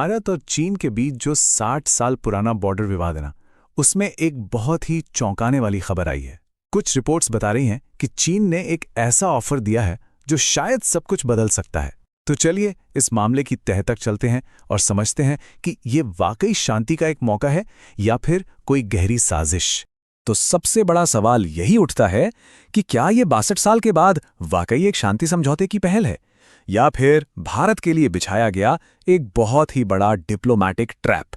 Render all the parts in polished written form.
भारत और चीन के बीच जो 60 साल पुराना बॉर्डर विवाद है ना, उसमें एक बहुत ही चौंकाने वाली खबर आई है। कुछ रिपोर्ट्स बता रही हैं कि चीन ने एक ऐसा ऑफर दिया है जो शायद सब कुछ बदल सकता है। तो चलिए इस मामले की तह तक चलते हैं और समझते हैं कि ये वाकई शांति का एक मौका है या फिर कोई गहरी साजिश। तो सबसे बड़ा सवाल यही उठता है कि क्या ये 62 साल के बाद वाकई एक शांति समझौते की पहल है या फिर भारत के लिए बिछाया गया एक बहुत ही बड़ा डिप्लोमैटिक ट्रैप।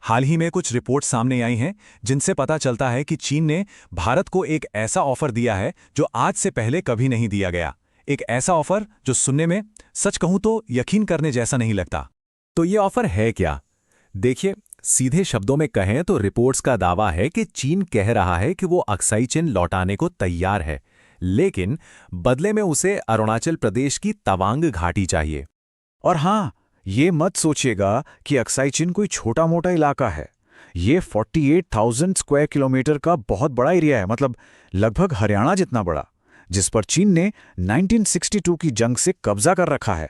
हाल ही में कुछ रिपोर्ट सामने आई हैं जिनसे पता चलता है कि चीन ने भारत को एक ऐसा ऑफर दिया है जो आज से पहले कभी नहीं दिया गया। एक ऐसा ऑफर जो सुनने में, सच कहूं तो, यकीन करने जैसा नहीं लगता। तो ये ऑफर है क्या? देखिए, सीधे शब्दों में कहें तो रिपोर्ट्स का दावा है कि चीन कह रहा है कि वो अक्साई चिन लौटाने को तैयार है, लेकिन बदले में उसे अरुणाचल प्रदेश की तवांग घाटी चाहिए। और हां, ये मत सोचिएगा कि अक्साई चिन कोई छोटा मोटा इलाका है। ये 48,000 स्क्वायर किलोमीटर का बहुत बड़ा एरिया है, मतलब लगभग हरियाणा जितना बड़ा, जिस पर चीन ने 1962 की जंग से कब्जा कर रखा है।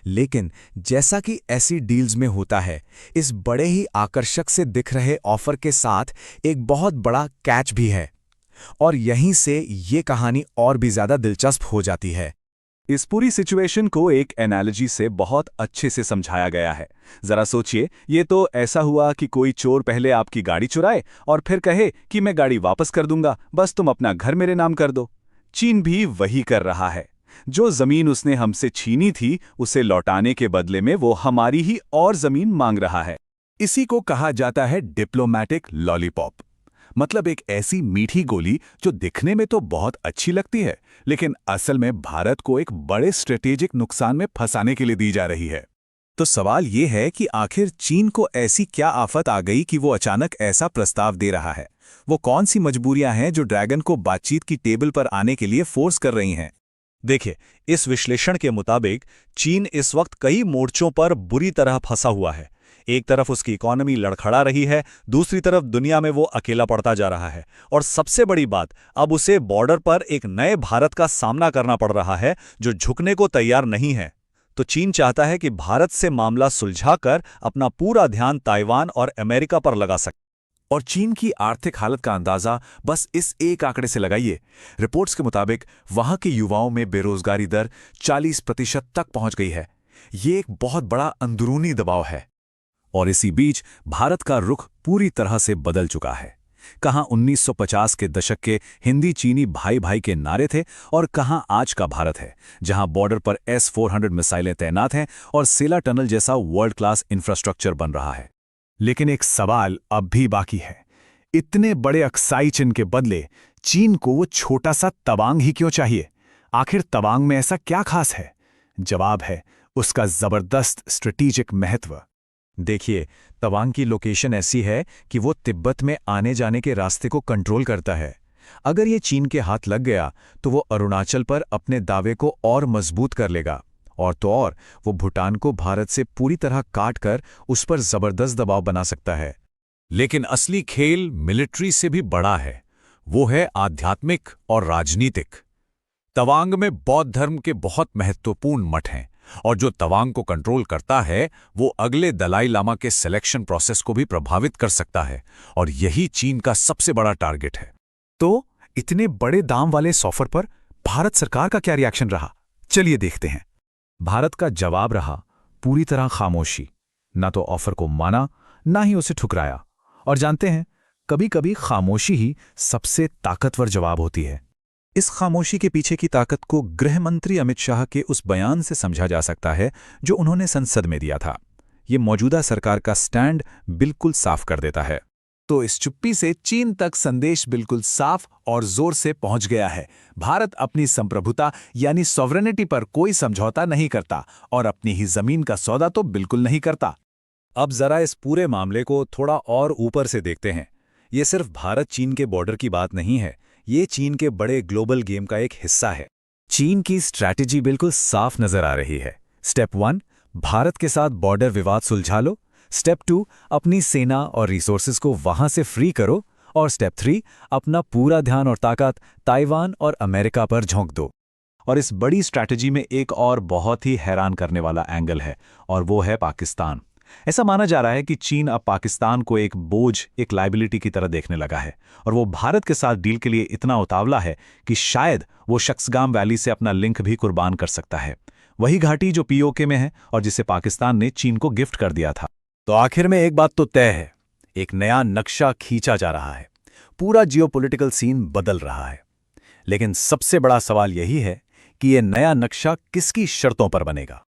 लेकिन जैसा कि ऐसी डील्स में होता है, इस बड़े ही आकर्षक से दिख रहे ऑफर के साथ एक बहुत बड़ा कैच भी है, और यहीं से ये कहानी और भी ज्यादा दिलचस्प हो जाती है। इस पूरी सिचुएशन को एक एनालॉजी से बहुत अच्छे से समझाया गया है। जरा सोचिए, ये तो ऐसा हुआ कि कोई चोर पहले आपकी गाड़ी चुराए और फिर कहे कि मैं गाड़ी वापस कर दूंगा, बस तुम अपना घर मेरे नाम कर दो। चीन भी वही कर रहा है। जो जमीन उसने हमसे छीनी थी, उसे लौटाने के बदले में वो हमारी ही और जमीन मांग रहा है। इसी को कहा जाता है डिप्लोमैटिक लॉलीपॉप। मतलब एक ऐसी मीठी गोली जो दिखने में तो बहुत अच्छी लगती है, लेकिन असल में भारत को एक बड़े स्ट्रेटेजिक नुकसान में फंसाने के लिए दी जा रही है। तो सवाल ये है कि आखिर चीन को ऐसी क्या आफत आ गई कि वो अचानक ऐसा प्रस्ताव दे रहा है? वो कौन सी मजबूरियां हैं जो ड्रैगन को बातचीत की टेबल पर आने के लिए फोर्स कर रही हैं? देखिए, इस विश्लेषण के मुताबिक चीन इस वक्त कई मोर्चों पर बुरी तरह फंसा हुआ है। एक तरफ उसकी इकोनॉमी लड़खड़ा रही है, दूसरी तरफ दुनिया में वो अकेला पड़ता जा रहा है, और सबसे बड़ी बात, अब उसे बॉर्डर पर एक नए भारत का सामना करना पड़ रहा है जो झुकने को तैयार नहीं है। तो चीन चाहता है कि भारत से मामला सुलझाकर अपना पूरा ध्यान ताइवान और अमेरिका पर लगा सके। और चीन की आर्थिक हालत का अंदाजा बस इस एक आंकड़े से लगाइए। रिपोर्ट्स के मुताबिक वहां के युवाओं में बेरोजगारी दर 40% तक पहुंच गई है। ये एक बहुत बड़ा अंदरूनी दबाव है। और इसी बीच भारत का रुख पूरी तरह से बदल चुका है। कहां 1950 के दशक के हिंदी चीनी भाई भाई के नारे थे, और कहां आज का भारत है, जहां बॉर्डर पर S-400 मिसाइलें तैनात हैं और सेला टनल जैसा वर्ल्ड क्लास इंफ्रास्ट्रक्चर बन रहा है। लेकिन एक सवाल अब भी बाकी है। इतने बड़े अक्साई चिन के बदले चीन को वो छोटा सा तवांग ही क्यों चाहिए? आखिर तवांग में ऐसा क्या खास है? जवाब है उसका जबरदस्त स्ट्रेटेजिक महत्व। देखिए, तवांग की लोकेशन ऐसी है कि वो तिब्बत में आने जाने के रास्ते को कंट्रोल करता है। अगर ये चीन के हाथ लग गया तो वो अरुणाचल पर अपने दावे को और मजबूत कर लेगा, और तो और वो भूटान को भारत से पूरी तरह काट कर उस पर जबरदस्त दबाव बना सकता है। लेकिन असली खेल मिलिट्री से भी बड़ा है। वो है आध्यात्मिक और राजनीतिक। तवांग में बौद्ध धर्म के बहुत महत्वपूर्ण मठ हैं, और जो तवांग को कंट्रोल करता है वो अगले दलाई लामा के सिलेक्शन प्रोसेस को भी प्रभावित कर सकता है, और यही चीन का सबसे बड़ा टारगेट है। तो इतने बड़े दाम वाले इस ऑफर पर भारत सरकार का क्या रिएक्शन रहा? चलिए देखते हैं। भारत का जवाब रहा पूरी तरह खामोशी। ना तो ऑफर को माना, ना ही उसे ठुकराया। और जानते हैं, कभी कभी खामोशी ही सबसे ताकतवर जवाब होती है। इस खामोशी के पीछे की ताकत को गृह मंत्री अमित शाह के उस बयान से समझा जा सकता है जो उन्होंने संसद में दिया था। ये मौजूदा सरकार का स्टैंड बिल्कुल साफ कर देता है। तो इस चुप्पी से चीन तक संदेश बिल्कुल साफ और जोर से पहुंच गया है। भारत अपनी संप्रभुता यानी सॉवरेनिटी पर कोई समझौता नहीं करता, और अपनी ही जमीन का सौदा तो बिल्कुल नहीं करता। अब जरा इस पूरे मामले को थोड़ा और ऊपर से देखते हैं। ये सिर्फ भारत चीन के बॉर्डर की बात नहीं है, ये चीन के बड़े ग्लोबल गेम का एक हिस्सा है। चीन की स्ट्रैटेजी बिल्कुल साफ नजर आ रही है। स्टेप 1, भारत के साथ बॉर्डर विवाद सुलझा लो। स्टेप 2, अपनी सेना और रिसोर्सेज को वहां से फ्री करो। और स्टेप 3, अपना पूरा ध्यान और ताकत ताइवान और अमेरिका पर झोंक दो। और इस बड़ी स्ट्रैटेजी में एक और बहुत ही हैरान करने वाला एंगल है, और वो है पाकिस्तान। ऐसा माना जा रहा है कि चीन अब पाकिस्तान को एक बोझ, एक लायबिलिटी की तरह देखने लगा है और वो भारत के साथ डील के लिए इतना उतावला है कि शायद वो शक्सगाम वैली से अपना लिंक भी कुर्बान कर सकता है, वही घाटी जो पीओके में है और जिसे पाकिस्तान ने चीन को गिफ्ट कर दिया था। तो आखिर में एक बात तो तय है, एक नया नक्शा खींचा जा रहा है, पूरा जियोपॉलिटिकल सीन बदल रहा है। लेकिन सबसे बड़ा सवाल यही है कि ये नया नक्शा किसकी शर्तों पर बनेगा।